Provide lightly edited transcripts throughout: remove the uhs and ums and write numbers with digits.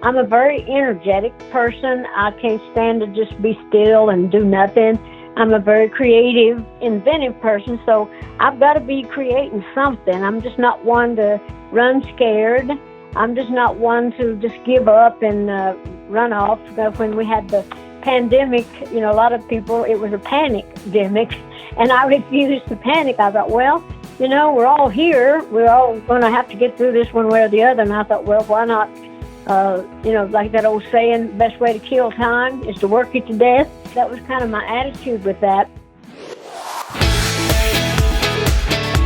I'm a very energetic person. I can't stand to just be still and do nothing. I'm a very creative, inventive person, so I've got to be creating something. I'm just not one to run scared. I'm just not one to just give up and run off. When we had the pandemic, a lot of people, it was a panic-demic, and I refused to panic. I thought, well, we're all here. We're all going to have to get through this one way or the other. And I thought, well, why not, like that old saying, best way to kill time is to work it to death. That was kind of my attitude with that.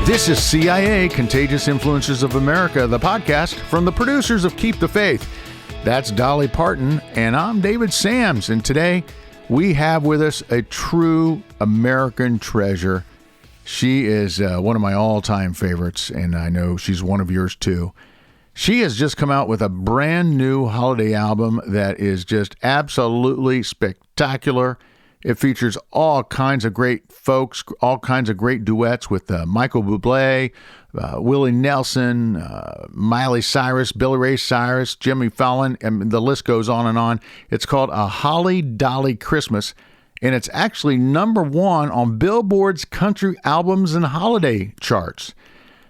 This is CIA, Contagious Influences of America, the podcast from the producers of Keep the Faith. That's Dolly Parton, and I'm David Sams. And today we have with us a true American treasure. She is one of my all-time favorites, and I know she's one of yours too. She has just come out with a brand new holiday album that is just absolutely spectacular. It features all kinds of great folks, all kinds of great duets with Michael Bublé, Willie Nelson, Miley Cyrus, Billy Ray Cyrus, Jimmy Fallon, and the list goes on and on. It's called A Holly Dolly Christmas, and it's actually number one on Billboard's country albums and holiday charts.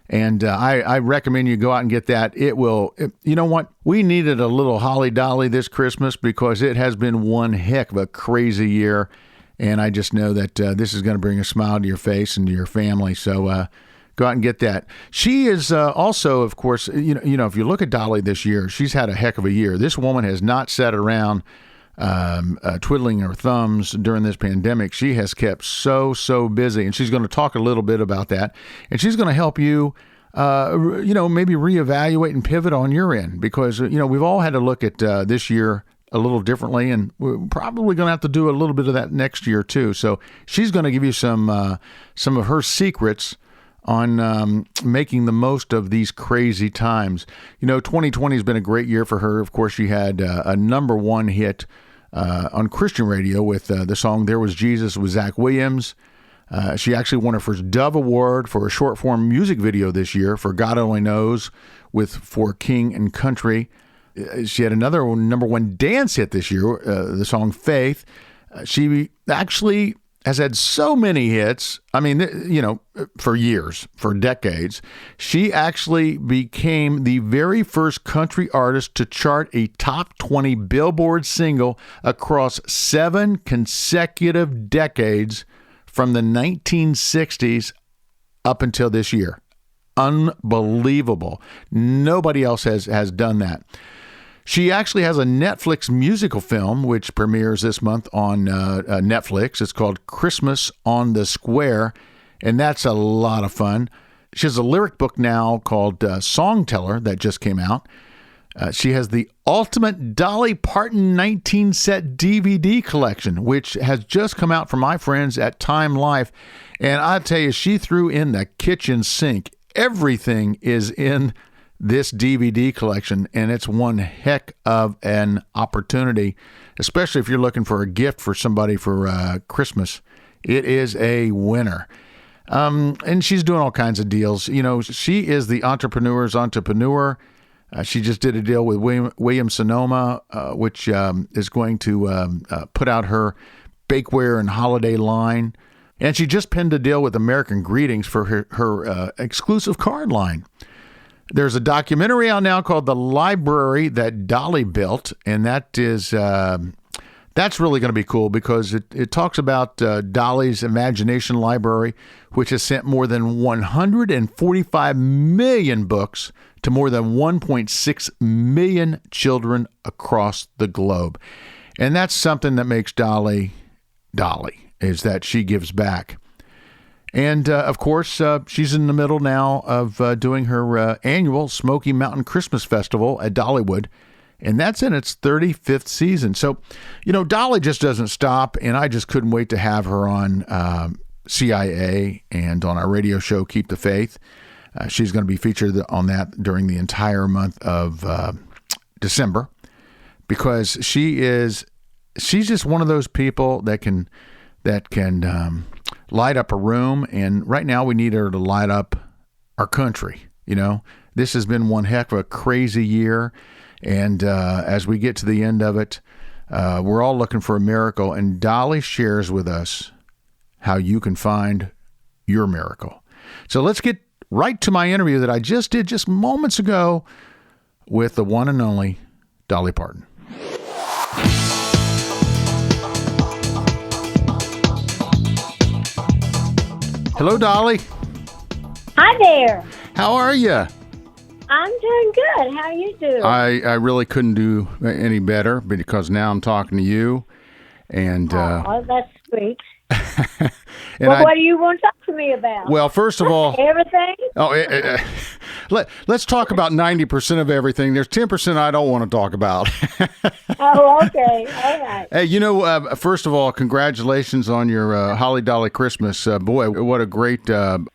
And I recommend you go out and get that. You know what? We needed a little Holly Dolly this Christmas because it has been one heck of a crazy year. And I just know that this is going to bring a smile to your face and to your family. So go out and get that. She is also, of course, if you look at Dolly this year, she's had a heck of a year. This woman has not sat around twiddling her thumbs during this pandemic. She has kept so busy, and she's going to talk a little bit about that. And she's going to help you, maybe reevaluate and pivot on your end, because, we've all had to look at this year a little differently, and we're probably going to have to do a little bit of that next year too. So she's going to give you some of her secrets on making the most of these crazy times. 2020 has been a great year for her. Of course, she had a number one hit on Christian radio with the song There Was Jesus with Zach Williams. She actually won her first Dove Award for a short-form music video this year for God Only Knows for King and Country. She had another number one dance hit this year, the song Faith. She actually has had so many hits, for years, for decades. She actually became the very first country artist to chart a top 20 Billboard single across 7 consecutive decades from the 1960s up until this year. Unbelievable. Nobody else has done that. She actually has a Netflix musical film, which premieres this month on Netflix. It's called Christmas on the Square, and that's a lot of fun. She has a lyric book now called Songteller that just came out. She has the Ultimate Dolly Parton 19-set DVD collection, which has just come out from my friends at Time Life. And I tell you, she threw in the kitchen sink. Everything is in this DVD collection, and it's one heck of an opportunity, especially if you're looking for a gift for somebody for Christmas. It is a winner. And she's doing all kinds of deals. She is the entrepreneur's entrepreneur. She just did a deal with Williams Sonoma, which is going to put out her bakeware and holiday line. And she just penned a deal with American Greetings for her exclusive card line. There's a documentary out now called The Library That Dolly Built, and that is that's really going to be cool because it talks about Dolly's imagination library, which has sent more than 145 million books to more than 1.6 million children across the globe. And that's something that makes Dolly, is that she gives back. And, of course, she's in the middle now of doing her annual Smoky Mountain Christmas Festival at Dollywood, and that's in its 35th season. So, Dolly just doesn't stop, and I just couldn't wait to have her on CIA and on our radio show, Keep the Faith. She's going to be featured on that during the entire month of December because she's just one of those people that can light up a room, and right now we need her to light up our country. This has been one heck of a crazy year, And as we get to the end of it, we're all looking for a miracle. And Dolly shares with us how you can find your miracle. So let's get right to my interview that I just did just moments ago with the one and only Dolly Parton. Hello, Dolly. Hi there. How are you? I'm doing good. How you doing? I really couldn't do any better because now I'm talking to you. And oh, that's sweet. and well, what do you want to talk to me about? Well, first of all, everything. Let's talk about 90% of everything. There's 10% I don't want to talk about. Oh, okay. All right. Hey, first of all, congratulations on your Holly Dolly Christmas. Boy, what a great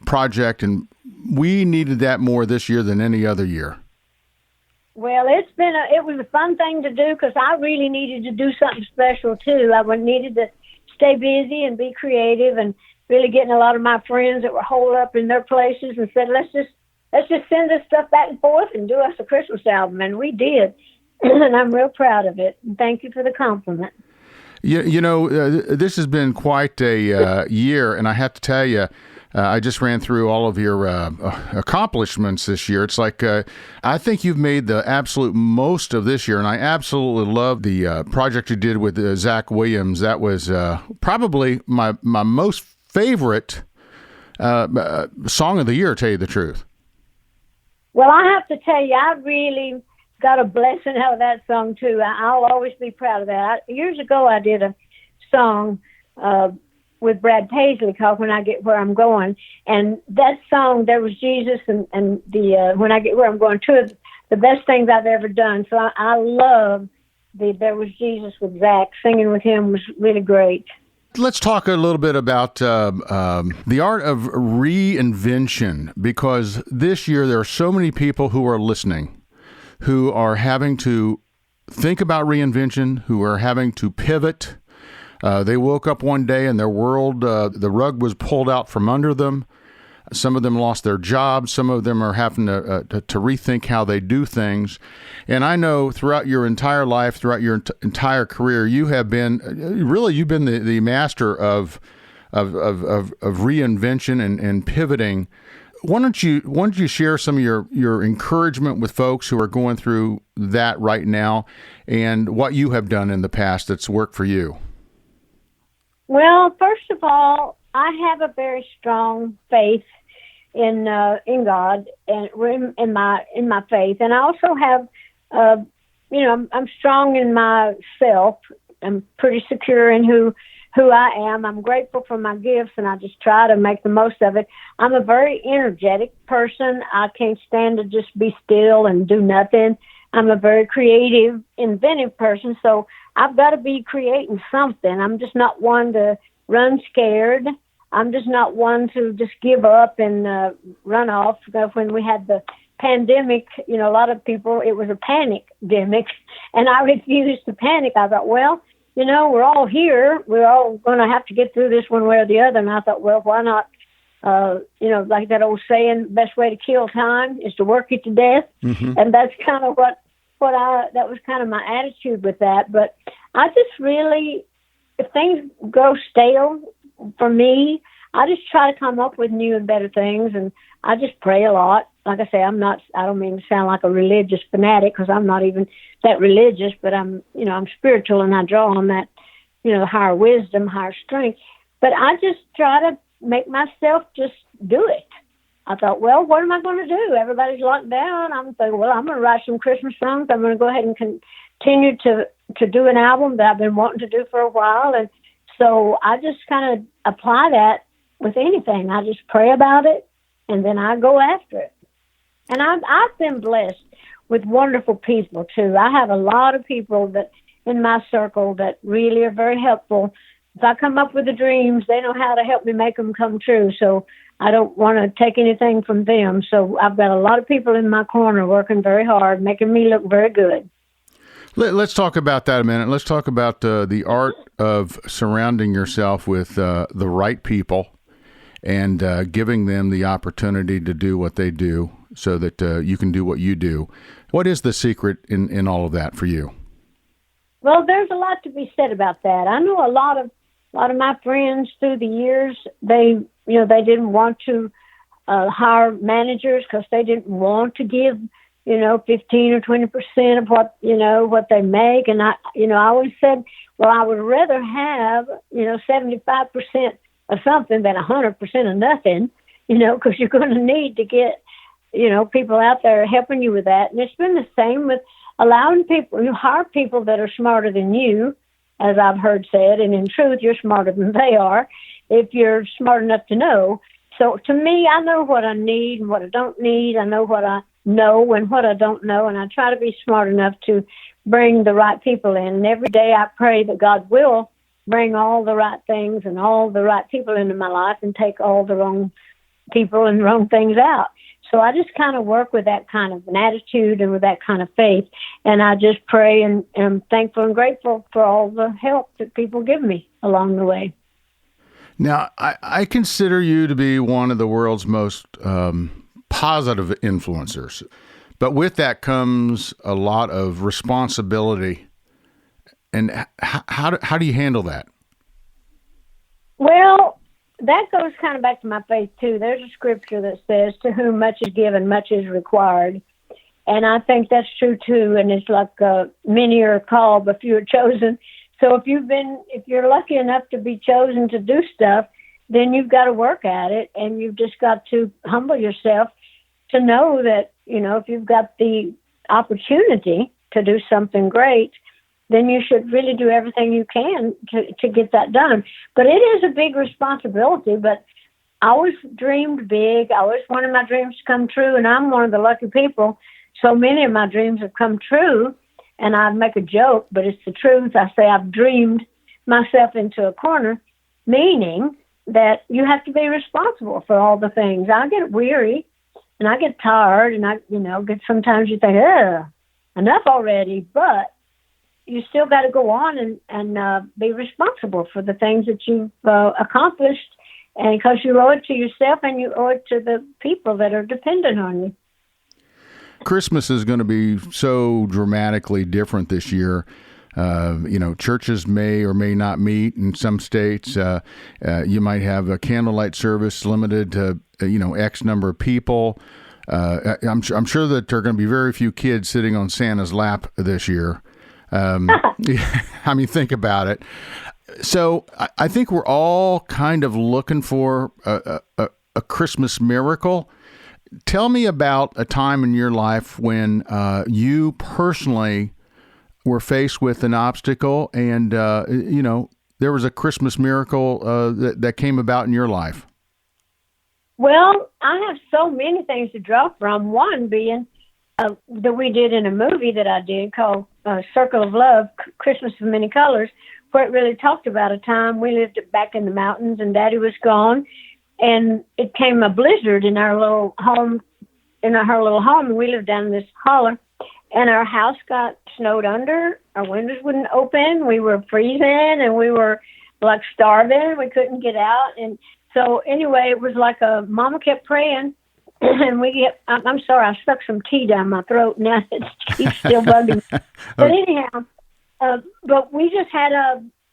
project, and we needed that more this year than any other year. Well, it was a fun thing to do because I really needed to do something special too. I needed to stay busy and be creative, and really getting a lot of my friends that were holed up in their places and said, let's just send this stuff back and forth and do us a Christmas album, and we did. And I'm real proud of it. And thank you for the compliment. This has been quite a year, and I have to tell you, I just ran through all of your accomplishments this year. It's like I think you've made the absolute most of this year, and I absolutely love the project you did with Zach Williams. That was probably my most favorite song of the year, to tell you the truth. Well, I have to tell you, I really got a blessing out of that song, too. I'll always be proud of that. Years ago, I did a song with Brad Paisley called When I Get Where I'm Going. And that song, There Was Jesus, and the When I Get Where I'm Going, two of the best things I've ever done. So I love the There Was Jesus with Zach. Singing with him was really great. Let's talk a little bit about the art of reinvention, because this year there are so many people who are listening who are having to think about reinvention, who are having to pivot. They woke up one day and their world, the rug was pulled out from under them. Some of them lost their jobs. Some of them are having to rethink how they do things. And I know throughout your entire life, throughout your entire career, you have been you've been the master of reinvention and pivoting. Why don't you share some of your encouragement with folks who are going through that right now, and what you have done in the past that's worked for you? Well, first of all, I have a very strong faith in God and in my faith, and I also have, I'm strong in myself. I'm pretty secure in who I am. I'm grateful for my gifts, and I just try to make the most of it. I'm a very energetic person. I can't stand to just be still and do nothing. I'm a very creative, inventive person, so I've got to be creating something. I'm just not one to run scared. I'm just not one to just give up and run off. When we had the pandemic, a lot of people, it was a panic-demic, and I refused to panic. I thought, well, we're all here. We're all going to have to get through this one way or the other. And I thought, well, why not, like that old saying, best way to kill time is to work it to death. Mm-hmm. And that's kind of that was kind of my attitude with that. But I just really, if things go stale for me, I just try to come up with new and better things. And I just pray a lot. Like I say, I don't mean to sound like a religious fanatic, because I'm not even that religious, but I'm spiritual, and I draw on that, higher wisdom, higher strength. But I just try to make myself just do it. I thought, well, what am I going to do? Everybody's locked down. I'm thinking, well, I'm going to write some Christmas songs. I'm going to go ahead and continue to do an album that I've been wanting to do for a while. And so I just kind of apply that with anything. I just pray about it, and then I go after it. And I've been blessed with wonderful people, too. I have a lot of people that in my circle that really are very helpful. If I come up with the dreams, they know how to help me make them come true. So I don't want to take anything from them. So I've got a lot of people in my corner working very hard, making me look very good. Let's talk about that a minute. Let's talk about the art of surrounding yourself with the right people and giving them the opportunity to do what they do. so that you can do what you do. What is the secret in all of that for you? Well, there's a lot to be said about that. I know a lot of my friends through the years, they didn't want to hire managers because they didn't want to give 15 or 20% of what they make. And I always said, well, I would rather have 75% of something than 100% of nothing, because you're going to need to get people out there helping you with that. And it's been the same with allowing people, you hire people that are smarter than you, as I've heard said, and in truth, you're smarter than they are if you're smart enough to know. So to me, I know what I need and what I don't need. I know what I know and what I don't know, and I try to be smart enough to bring the right people in. And every day I pray that God will bring all the right things and all the right people into my life and take all the wrong people and wrong things out. So I just kind of work with that kind of an attitude and with that kind of faith. And I just pray and am thankful and grateful for all the help that people give me along the way. Now, I consider you to be one of the world's most positive influencers. But with that comes a lot of responsibility. And how do you handle that? Well, that goes kind of back to my faith, too. There's a scripture that says, to whom much is given, much is required. And I think that's true, too. And it's like many are called, but few are chosen. So if you're lucky enough to be chosen to do stuff, then you've got to work at it. And you've just got to humble yourself to know that, if you've got the opportunity to do something great, then you should really do everything you can to get that done. But it is a big responsibility, but I always dreamed big. I always wanted my dreams to come true, and I'm one of the lucky people. So many of my dreams have come true, and I make a joke, but it's the truth. I say I've dreamed myself into a corner, meaning that you have to be responsible for all the things. I get weary, and I get tired, and I sometimes you think, enough already, but you still got to go on and be responsible for the things that you've accomplished, and because you owe it to yourself and you owe it to the people that are dependent on you. Christmas is going to be so dramatically different this year. Churches may or may not meet in some states. You might have a candlelight service limited to, X number of people. I'm sure that there are going to be very few kids sitting on Santa's lap this year. I mean, think about it. So I think we're all kind of looking for a Christmas miracle. Tell me about a time in your life when you personally were faced with an obstacle and, there was a Christmas miracle that came about in your life. Well, I have so many things to draw from. One being that we did in a movie that I did called Circle of Love, Christmas of Many Colors, where it really talked about a time we lived back in the mountains and Daddy was gone, and it came a blizzard in our little home, and we lived down in this holler, and our house got snowed under, our windows wouldn't open, we were freezing, and we were like starving, we couldn't get out, and so anyway, it was like Mama kept praying, and I'm sorry, I stuck some tea down my throat. Now it's still bugging me. But anyhow, but we just had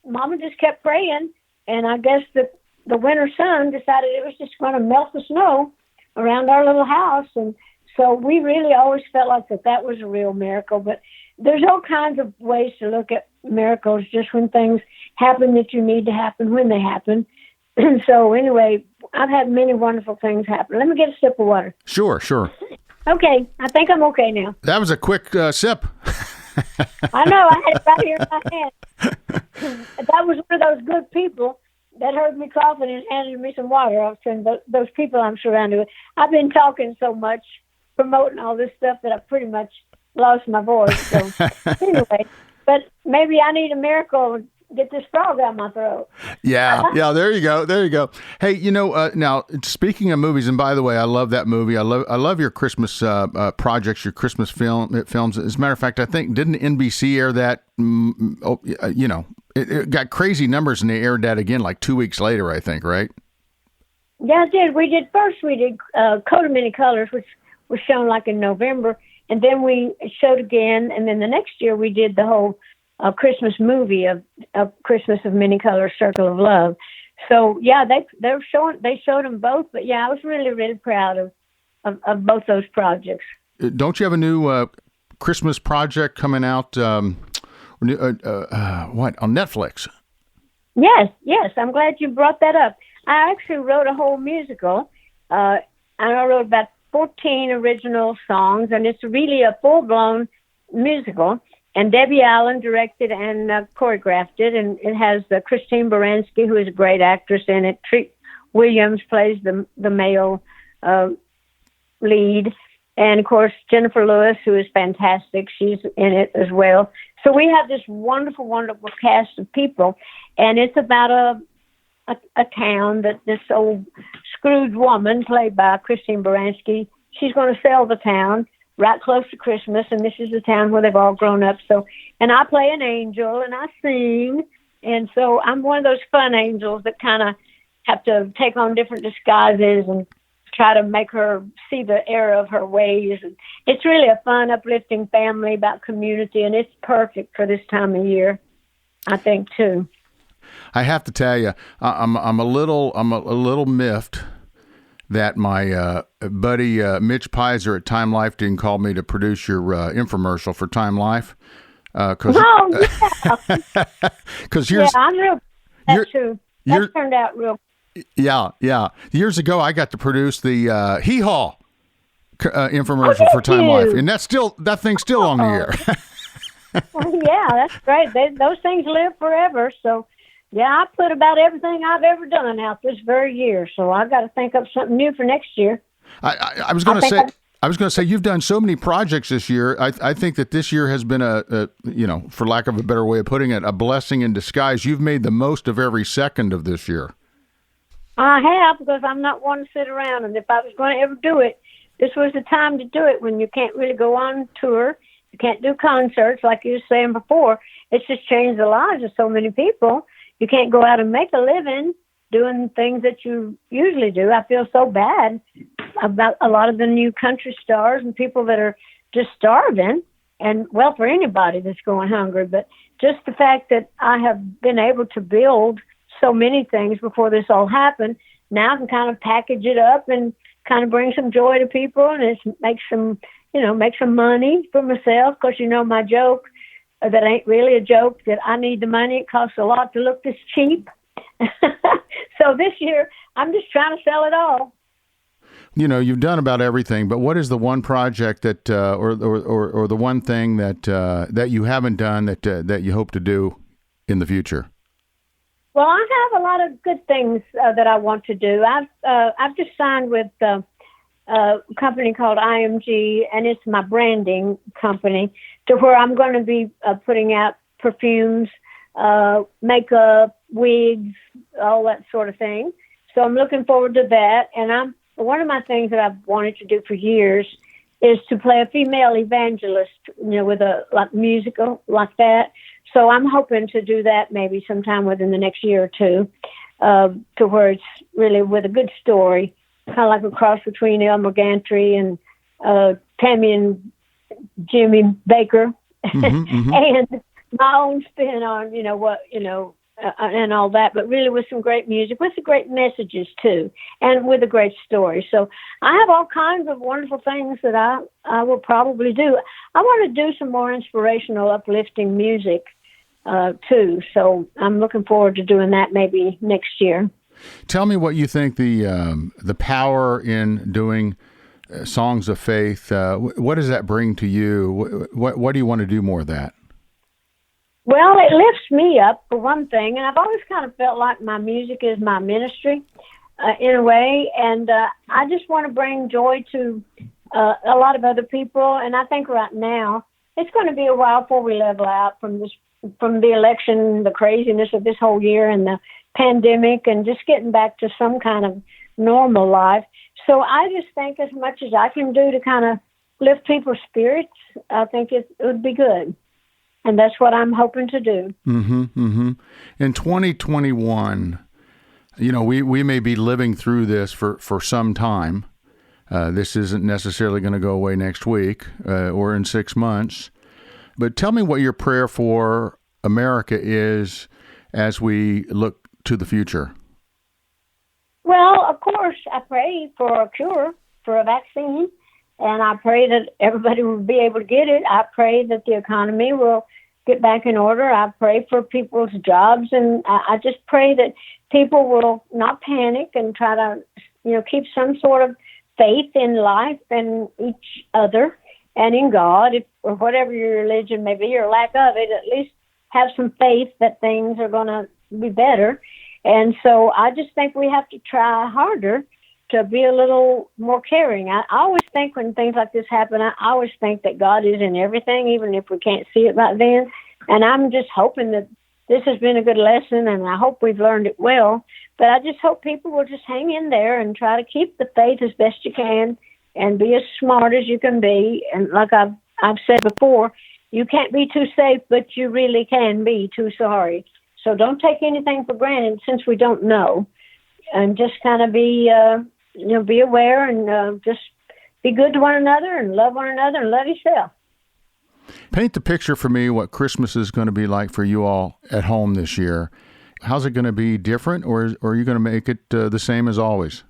Mama just kept praying, and I guess the winter sun decided it was just going to melt the snow around our little house. And so we really always felt like that was a real miracle. But there's all kinds of ways to look at miracles, just when things happen that you need to happen when they happen. And so anyway, I've had many wonderful things happen. Let me get a sip of water. Sure. Okay, I think I'm okay now. That was a quick sip. I know, I had it right here in my hand. That was one of those good people that heard me coughing and handed me some water. I was saying those people I'm surrounded with. I've been talking so much, promoting all this stuff, that I pretty much lost my voice. So anyway, but maybe I need a miracle get this frog out of my throat. Yeah, there you go. Hey, now speaking of movies, and by the way, I love that movie. I love your Christmas projects, your Christmas films. As a matter of fact, I think didn't NBC air that? It got crazy numbers, and they aired that again like 2 weeks later, I think, right? Yeah, it did. We did Coat of Many Colors, which was shown like in November, and then we showed again, and then the next year we did the whole Christmas movie of Christmas of Many Colors, Circle of Love. So yeah, they showed them both, but yeah, I was really, really proud of both those projects. Don't you have a new Christmas project coming out? What on Netflix? Yes, I'm glad you brought that up. I actually wrote a whole musical. And I wrote about 14 original songs, and it's really a full-blown musical. And Debbie Allen directed and choreographed it, and it has Christine Baranski, who is a great actress in it. Treat Williams plays the male lead, and of course Jennifer Lewis, who is fantastic. She's in it as well. So we have this wonderful, wonderful cast of people, and it's about a town that this old Scrooge woman, played by Christine Baranski, she's going to sell the town right close to Christmas, and this is the town where they've all grown up. So, and I play an angel, and I sing, and so I'm one of those fun angels that kind of have to take on different disguises and try to make her see the error of her ways. And it's really a fun, uplifting family about community, and it's perfect for this time of year, I think, too. I have to tell you, I'm a little miffed that my buddy Mitch Pizer at Time Life didn't call me to produce your infomercial for Time Life. Because here's I'm real. That too. That turned out real. Yeah. Years ago, I got to produce the Hee Haw infomercial for Time Life, and that thing's still on the air. Yeah, that's great. Those things live forever. So. Yeah, I put about everything I've ever done out this very year, so I've got to think up something new for next year. I was going to say you've done so many projects this year. I think that this year has been a for lack of a better way of putting it, a blessing in disguise. You've made the most of every second of this year. I have, because I'm not one to sit around, and if I was going to ever do it, this was the time to do it, when you can't really go on tour, you can't do concerts like you were saying before. It's just changed the lives of so many people. You can't go out and make a living doing things that you usually do. I feel so bad about a lot of the new country stars and people that are just starving, and well, for anybody that's going hungry. But just the fact that I have been able to build so many things before this all happened, now I can kind of package it up and kind of bring some joy to people, and make some money for myself. Because my joke, that ain't really a joke, that I need the money. It costs a lot to look this cheap. So this year, I'm just trying to sell it all. You've done about everything, but what is the one project that, or the one thing that you haven't done that you hope to do in the future? Well, I have a lot of good things that I want to do. I've just signed with a company called IMG, and it's my branding company, to where I'm going to be putting out perfumes, makeup, wigs, all that sort of thing. So I'm looking forward to that. And one of my things that I've wanted to do for years is to play a female evangelist, with a musical like that. So I'm hoping to do that maybe sometime within the next year or two, to where it's really with a good story, kind of like a cross between Elmer Gantry and Tammy and Jimmy Baker, and my own spin on, and all that, but really with some great music, with some great messages too, and with a great story. So I have all kinds of wonderful things that I will probably do. I want to do some more inspirational, uplifting music too. So I'm looking forward to doing that maybe next year. Tell me what you think the power in doing songs of faith. What does that bring to you? What do you want to do more of that? Well, it lifts me up, for one thing, and I've always kind of felt like my music is my ministry in a way, and I just want to bring joy to a lot of other people. And I think right now it's going to be a while before we level out from the election, the craziness of this whole year, and the pandemic, and just getting back to some kind of normal life. So I just think as much as I can do to kind of lift people's spirits, I think it would be good. And that's what I'm hoping to do. In 2021, we may be living through this for some time. This isn't necessarily going to go away next week or in 6 months. But tell me what your prayer for America is as we look to the future. Well, of course, I pray for a cure, for a vaccine, and I pray that everybody will be able to get it. I pray that the economy will get back in order. I pray for people's jobs, and I just pray that people will not panic and try to, keep some sort of faith in life and each other and in God, or whatever your religion may be or lack of it. At least have some faith that things are going to be better. And so I just think we have to try harder to be a little more caring. I always think when things like this happen, I always think that God is in everything, even if we can't see it right then. And I'm just hoping that this has been a good lesson, and I hope we've learned it well. But I just hope people will just hang in there and try to keep the faith as best you can and be as smart as you can be. And like I've said before, you can't be too safe, but you really can be too sorry. So don't take anything for granted since we don't know, and just kind of be aware and just be good to one another and love one another and love yourself. Paint the picture for me what Christmas is going to be like for you all at home this year. How's it going to be different, or are you going to make it the same as always?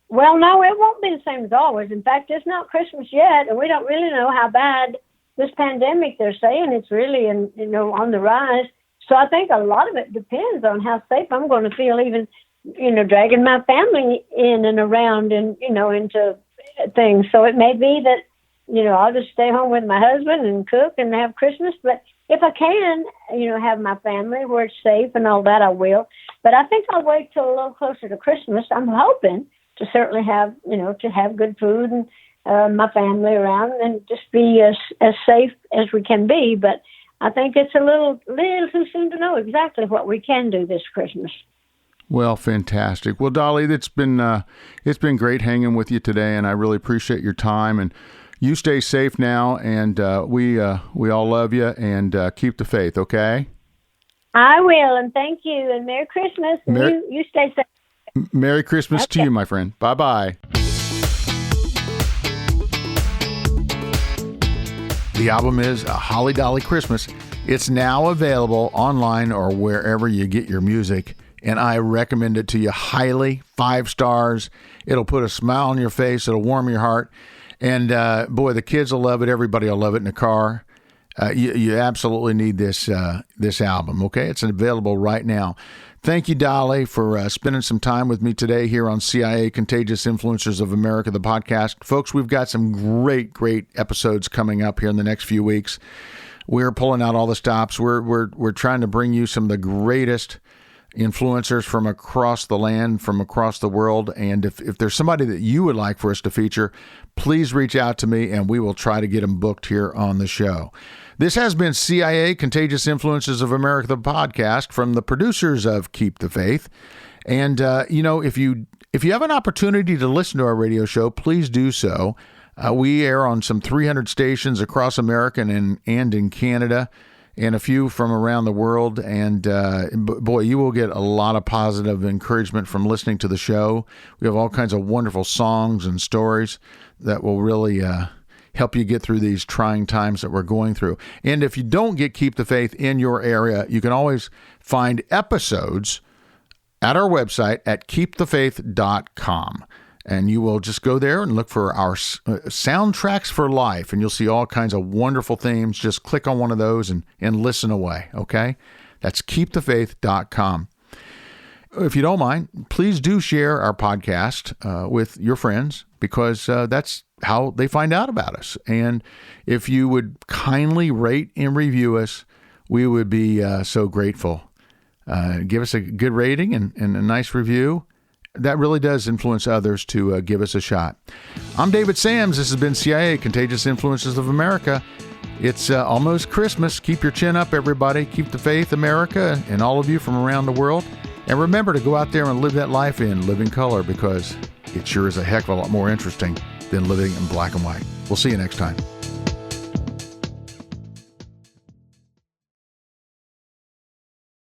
Well, no, it won't be the same as always. In fact, it's not Christmas yet, and we don't really know how bad this pandemic, they're saying it's really on the rise. So I think a lot of it depends on how safe I'm going to feel, even, dragging my family in and around and, into things. So it may be that, I'll just stay home with my husband and cook and have Christmas. But if I can, have my family where it's safe and all that, I will. But I think I'll wait till a little closer to Christmas. I'm hoping to certainly have, to have good food and my family around and just be as safe as we can be. But I think it's a little too soon to know exactly what we can do this Christmas. Well, fantastic. Well, Dolly, it's been great hanging with you today, and I really appreciate your time. And you stay safe now, and we all love you, and keep the faith, okay? I will, and thank you, and Merry Christmas. And you stay safe. Merry Christmas to you, my friend. Bye-bye. The album is A Holly Dolly Christmas. It's now available online or wherever you get your music, and I recommend it to you highly. 5 stars. It'll put a smile on your face. It'll warm your heart. And boy, the kids will love it. Everybody will love it in the car. You absolutely need this album, okay? It's available right now. Thank you, Dolly, for spending some time with me today here on CIA Contagious Influencers of America, the podcast. Folks, we've got some great episodes coming up here in the next few weeks. We're pulling out all the stops. We're trying to bring you some of the greatest influencers from across the land, from across the world. And if there's somebody that you would like for us to feature, please reach out to me and we will try to get them booked here on the show. This has been CIA Contagious Influences of America, the podcast from the producers of Keep the Faith. And, if you have an opportunity to listen to our radio show, please do so. We air on some 300 stations across America and in Canada, and a few from around the world. And boy, you will get a lot of positive encouragement from listening to the show. We have all kinds of wonderful songs and stories that will really help you get through these trying times that we're going through. And if you don't get Keep the Faith in your area, you can always find episodes at our website at KeepTheFaith.com. And you will just go there and look for our soundtracks for life, and you'll see all kinds of wonderful themes. Just click on one of those and listen away, okay? That's KeepTheFaith.com. If you don't mind, please do share our podcast with your friends, because that's how they find out about us. And if you would kindly rate and review us, we would be so grateful. Give us a good rating and a nice review. That really does influence others to give us a shot. I'm David Sams. This has been CIA, Contagious Influences of America. It's almost Christmas. Keep your chin up, everybody. Keep the faith, America, and all of you from around the world. And remember to go out there and live that life in living color, because it sure is a heck of a lot more interesting than living in black and white. We'll see you next time.